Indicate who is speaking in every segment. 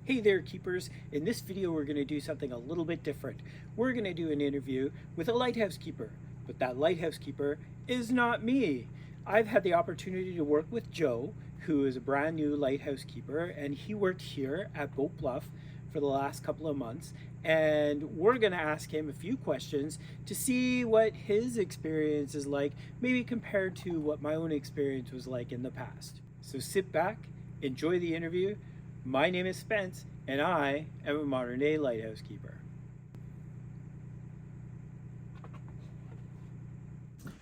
Speaker 1: Hey there, keepers. In this video, we're going to do something a little bit different. We're going to do an interview with a lighthouse keeper, but that lighthouse keeper is not me. I've had the opportunity to work with Joe, who is a brand new lighthouse keeper, and he worked here at Boat Bluff for the last couple of months, and we're going to ask him a few questions to see what his experience is like, maybe compared to what my own experience was like in the past. So sit back, enjoy the interview. My name is Spence, and I am a modern-day lighthouse keeper.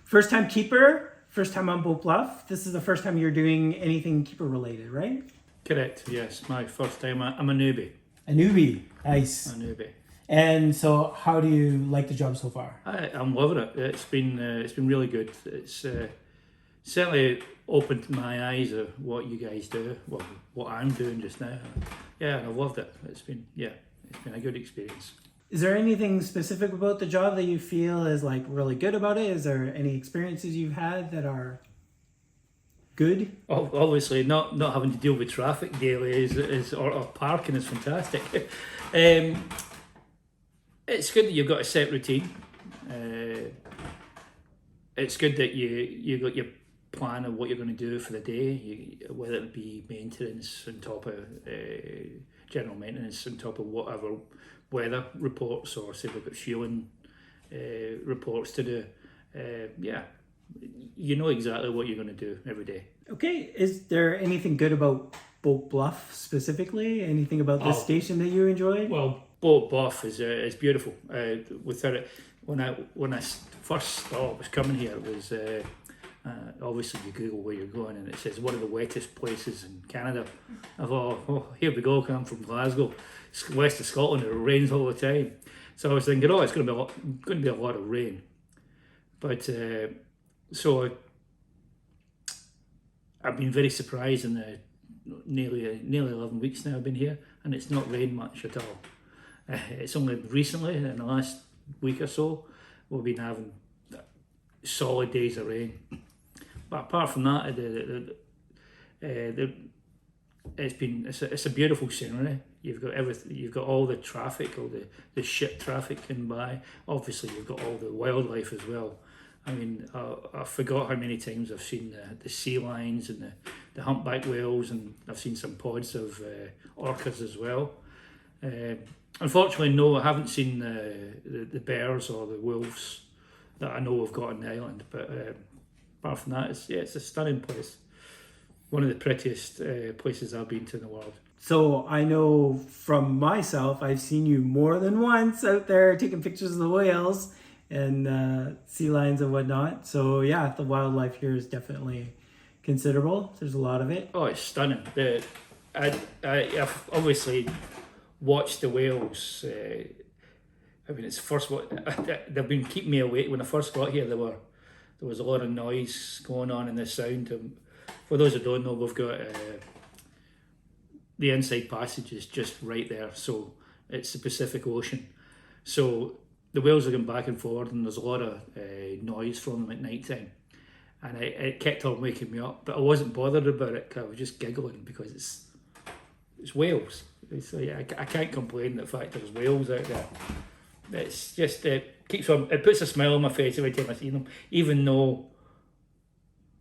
Speaker 1: First-time keeper, first time on Boat Bluff. This is the first time you're doing anything keeper-related, right?
Speaker 2: Correct, yes. My first time. I'm a newbie.
Speaker 1: A newbie, nice.
Speaker 2: A newbie.
Speaker 1: And so how do you like the job so far?
Speaker 2: I'm loving it. It's been really good. It's certainly opened my eyes of what you guys do, well, what I'm doing just now. Yeah, and I've loved it. It's been a good experience.
Speaker 1: Is there anything specific about the job that you feel is like really good about it? Is there any experiences you've had that are good?
Speaker 2: Obviously, not having to deal with traffic daily or parking is fantastic. It's good that you've got a set routine. It's good that you got your plan of what you're going to do for the day, whether it be maintenance on top of general maintenance on top of whatever weather reports, or say we've got fueling reports to do. You know exactly what you're going to do every day. Okay,
Speaker 1: is there anything good about Boat Bluff specifically? Anything about this station that you enjoyed?
Speaker 2: Well, Boat Bluff is beautiful. Without it, when I first thought I was coming here, it was obviously you Google where you're going and it says one of the wettest places in Canada. I thought, oh, here we go. I'm from Glasgow, west of Scotland. It rains all the time, so I was thinking, oh, it's going to be a lot of rain. But so I've been very surprised in the nearly 11 weeks now I've been here, and it's not rained much at all. It's only recently, in the last week or so, we've been having solid days of rain. But apart from that, it's a beautiful scenery. You've got everything. You've got all the traffic, all the ship traffic coming by. Obviously, you've got all the wildlife as well. I mean, I forgot how many times I've seen the sea lions and the humpback whales, and I've seen some pods of orcas as well. Unfortunately, no, I haven't seen the bears or the wolves that I know we've got on the island. But apart from that, it's a stunning place. One of the prettiest places I've been to in the world.
Speaker 1: So I know from myself, I've seen you more than once out there taking pictures of the whales and sea lions and whatnot. So yeah, the wildlife here is definitely considerable. There's a lot of it.
Speaker 2: Oh, it's stunning. I've obviously watched the whales. I mean, it's first what they've been keeping me awake. When I first got here, there was a lot of noise going on in the sound. For those who don't know, we've got the inside passage is just right there, so it's the Pacific Ocean. So the whales are going back and forward, and there's a lot of noise from them at night time, and it kept on waking me up. But I wasn't bothered about it, because I was just giggling because it's whales. So yeah, I can't complain the fact there's whales out there. It's just it puts a smile on my face every time I see them, even though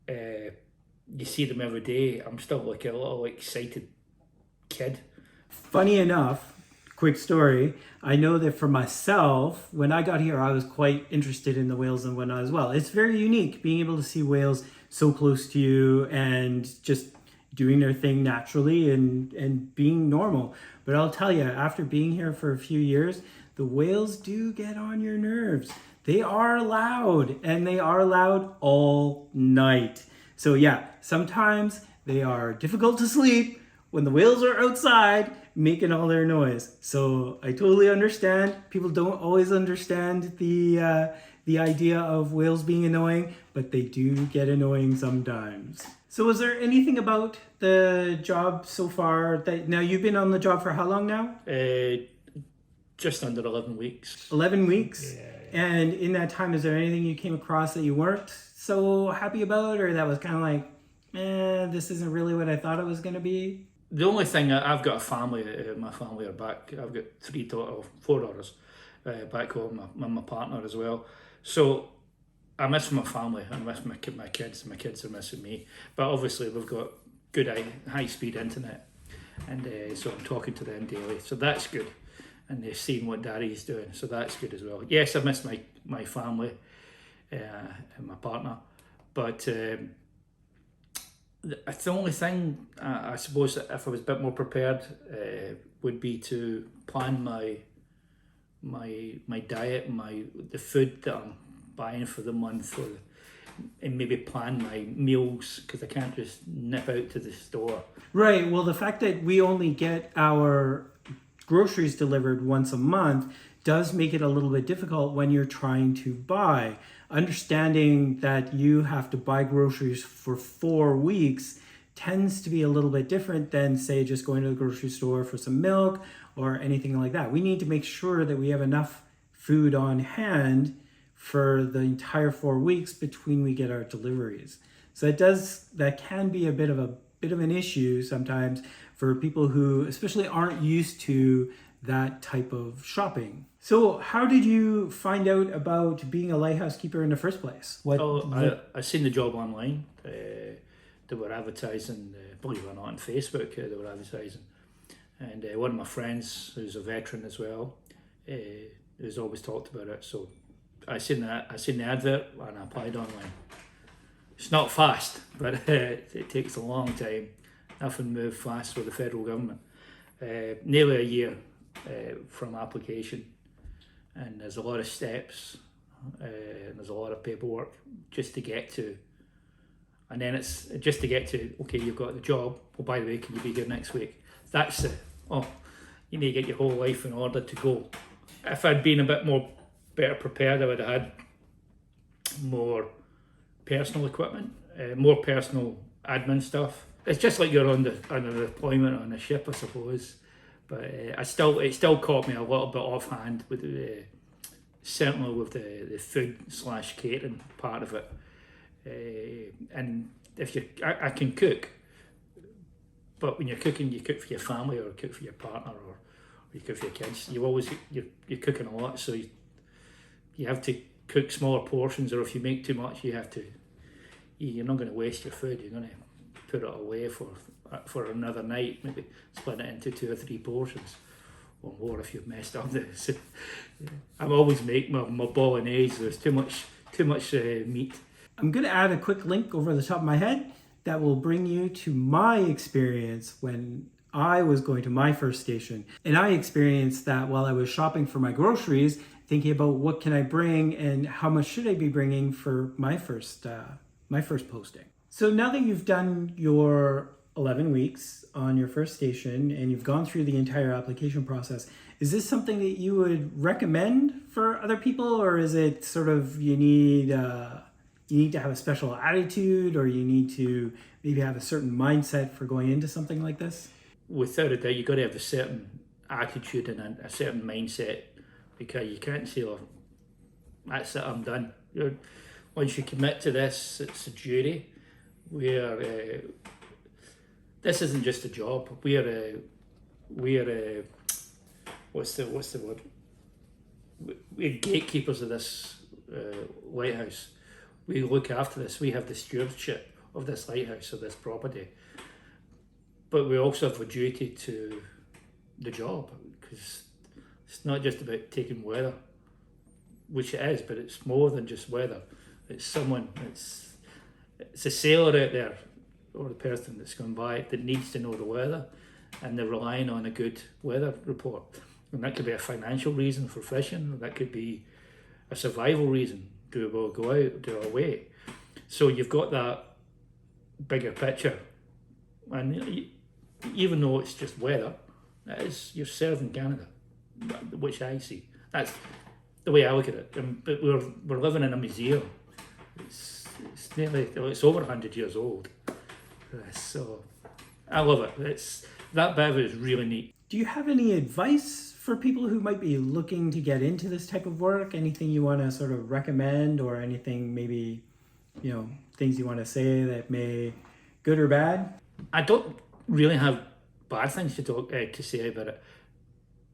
Speaker 2: you see them every day. I'm still like a little excited kid.
Speaker 1: Funny enough, quick story, I know that for myself, when I got here, I was quite interested in the whales and whatnot as well. It's very unique being able to see whales so close to you and just doing their thing naturally and being normal. But I'll tell you, after being here for a few years, the whales do get on your nerves. They are loud, and they are loud all night. So yeah, sometimes they are difficult to sleep when the whales are outside making all their noise. So I totally understand. People don't always understand the idea of whales being annoying, but they do get annoying sometimes. So is there anything about the job so far that, now you've been on the job for how long now?
Speaker 2: Just under 11 weeks.
Speaker 1: 11 weeks?
Speaker 2: Yeah.
Speaker 1: And in that time, is there anything you came across that you weren't so happy about, or that was kind of like, this isn't really what I thought it was going to be?
Speaker 2: The only thing, I've got a family, my family are back. I've got 4 daughters back home, my partner as well. So I miss my family, I miss my kids. My kids are missing me. But obviously, we've got good high speed internet, and so I'm talking to them daily. So that's good, and they're seeing what Daddy's doing. So that's good as well. Yes, I miss my family and my partner, but. The only thing I suppose that if I was a bit more prepared would be to plan my diet, the food that I'm buying for the month, and maybe plan my meals, because I can't just nip out to the store.
Speaker 1: Right. Well, the fact that we only get our groceries delivered once a month does make it a little bit difficult when you're trying to buy. Understanding that you have to buy groceries for 4 weeks tends to be a little bit different than, say, just going to the grocery store for some milk or anything like that. We need to make sure that we have enough food on hand for the entire 4 weeks between we get our deliveries. So that can be a bit of an issue sometimes for people who especially aren't used to that type of shopping. So how did you find out about being a lighthouse keeper in the first place?
Speaker 2: I seen the job online. They were advertising, believe it or not, on Facebook. They were advertising, and one of my friends, who's a veteran as well, has always talked about it. So I seen the advert and I applied online. It's not fast, but it takes a long time. Nothing moves fast with the federal government. Nearly a year from application, and there's a lot of steps, and there's a lot of paperwork just to get to. And then it's just to get to, okay, you've got the job. Well, by the way, can you be here next week? That's it. Oh, you need to get your whole life in order to go. If I'd been a bit better prepared, I would have had more personal equipment, more personal admin stuff. It's just like you're on a deployment on a ship, I suppose. But it still caught me a little bit offhand with certainly with the food / catering part of it. And I can cook, but when you're cooking, you cook for your family or cook for your partner or you cook for your kids. You're cooking a lot, so you have to cook smaller portions, or if you make too much, you're not going to waste your food. You're going to put it away for another night, maybe split it into 2 or 3 portions or more if you've messed up this. I'm always making my bolognese. There's too much meat.
Speaker 1: I'm going to add a quick link over the top of my head that will bring you to my experience when I was going to my first station. And I experienced that while I was shopping for my groceries, thinking about what can I bring and how much should I be bringing for my first posting. So now that you've done your 11 weeks on your first station and you've gone through the entire application process, is this something that you would recommend for other people, or is it sort of you need to have a special attitude, or you need to maybe have a certain mindset for going into something like this?
Speaker 2: Without a doubt, you've got to have a certain attitude and a certain mindset, because you can't say, "Oh, that's it, I'm done." Once you commit to this, it's a duty. This isn't just a job. We're what's the word? We're gatekeepers of this lighthouse. We look after this. We have the stewardship of this lighthouse, of this property. But we also have a duty to the job, because it's not just about taking weather, which it is, but it's more than just weather. It's someone, it's a sailor out there, or the person that's gone by, that needs to know the weather, and they're relying on a good weather report. And that could be a financial reason for fishing, or that could be a survival reason. Do we go out, do away? So you've got that bigger picture, and even though it's just weather, you're serving Canada, which I see. That's the way I look at it. But we're living in a museum. It's over 100 years old. So I love it. That bit of it is really neat.
Speaker 1: Do you have any advice for people who might be looking to get into this type of work? Anything you want to sort of recommend, or anything maybe, things you want to say that may, good or bad?
Speaker 2: I don't really have bad things to say about it,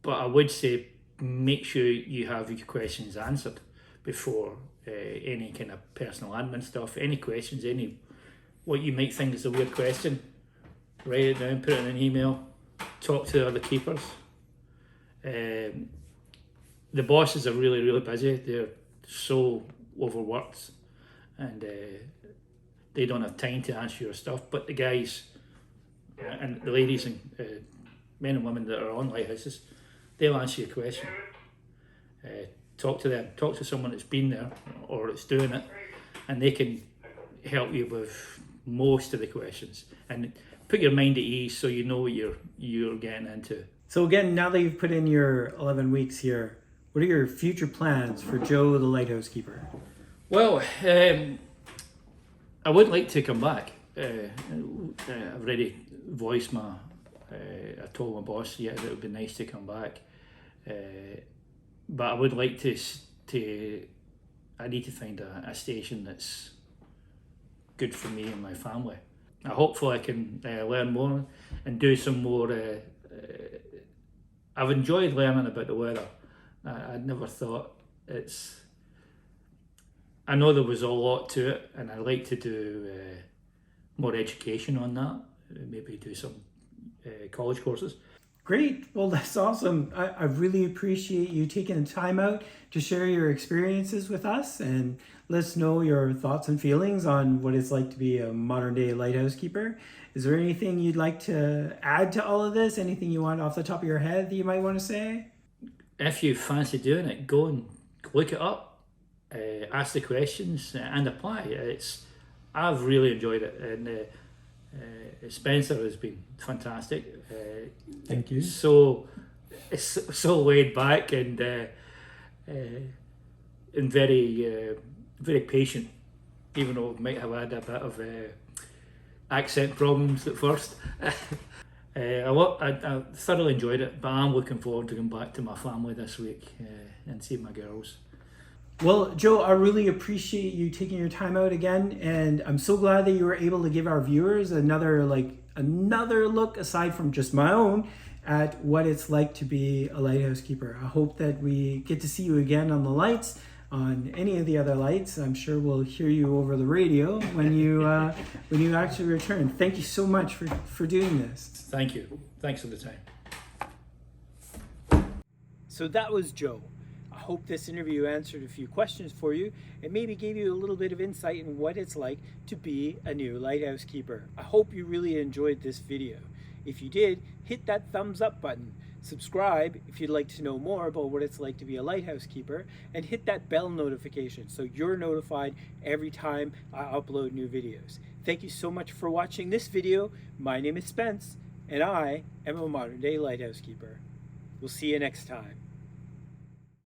Speaker 2: but I would say make sure you have your questions answered before any kind of personal admin stuff. Any questions, any what you might think is a weird question, write it down, put it in an email, talk to the other keepers. The bosses are really, really busy. They're so overworked, and they don't have time to answer your stuff. But the guys and the ladies and men and women that are on lighthouses, they'll answer your question. Talk to them. Talk to someone that's been there or that's doing it, and they can help you with most of the questions. And put your mind at ease so you know what you're getting into.
Speaker 1: So again, now that you've put in your 11 weeks here, what are your future plans for Joe the Lighthouse Keeper?
Speaker 2: Well, I would like to come back. I've already voiced I told my boss, yeah, that it would be nice to come back. But I would like to I need to find a station that's good for me and my family. Hopefully I can learn more and do some more. I've enjoyed learning about the weather. I'd never thought I know there was a lot to it, and I'd like to do more education on that, maybe do some college courses.
Speaker 1: Great. Well, that's awesome. I really appreciate you taking the time out to share your experiences with us and let us know your thoughts and feelings on what it's like to be a modern day lighthouse keeper. Is there anything you'd like to add to all of this? Anything you want off the top of your head that you might want to say?
Speaker 2: If you fancy doing it, go and look it up, ask the questions and apply. I've really enjoyed it, and Spencer has been fantastic.
Speaker 1: Thank you.
Speaker 2: It's so laid back and very very patient, even though we might have had a bit of accent problems at first. I thoroughly enjoyed it, but I'm looking forward to going back to my family this week and see my girls.
Speaker 1: Well, Joe, I really appreciate you taking your time out again, and I'm so glad that you were able to give our viewers another look aside from just my own at what it's like to be a lighthouse keeper. I hope that we get to see you again on the lights, on any of the other lights. I'm sure we'll hear you over the radio when you actually return. Thank you so much for doing this.
Speaker 2: Thank you. Thanks for the time.
Speaker 1: So that was Joe. I hope this interview answered a few questions for you and maybe gave you a little bit of insight in what it's like to be a new lighthouse keeper. I hope you really enjoyed this video. If you did, hit that thumbs up button. Subscribe if you'd like to know more about what it's like to be a lighthouse keeper, and hit that bell notification so you're notified every time I upload new videos. Thank you so much for watching this video. My name is Spence, and I am a modern day lighthouse keeper. We'll see you next time.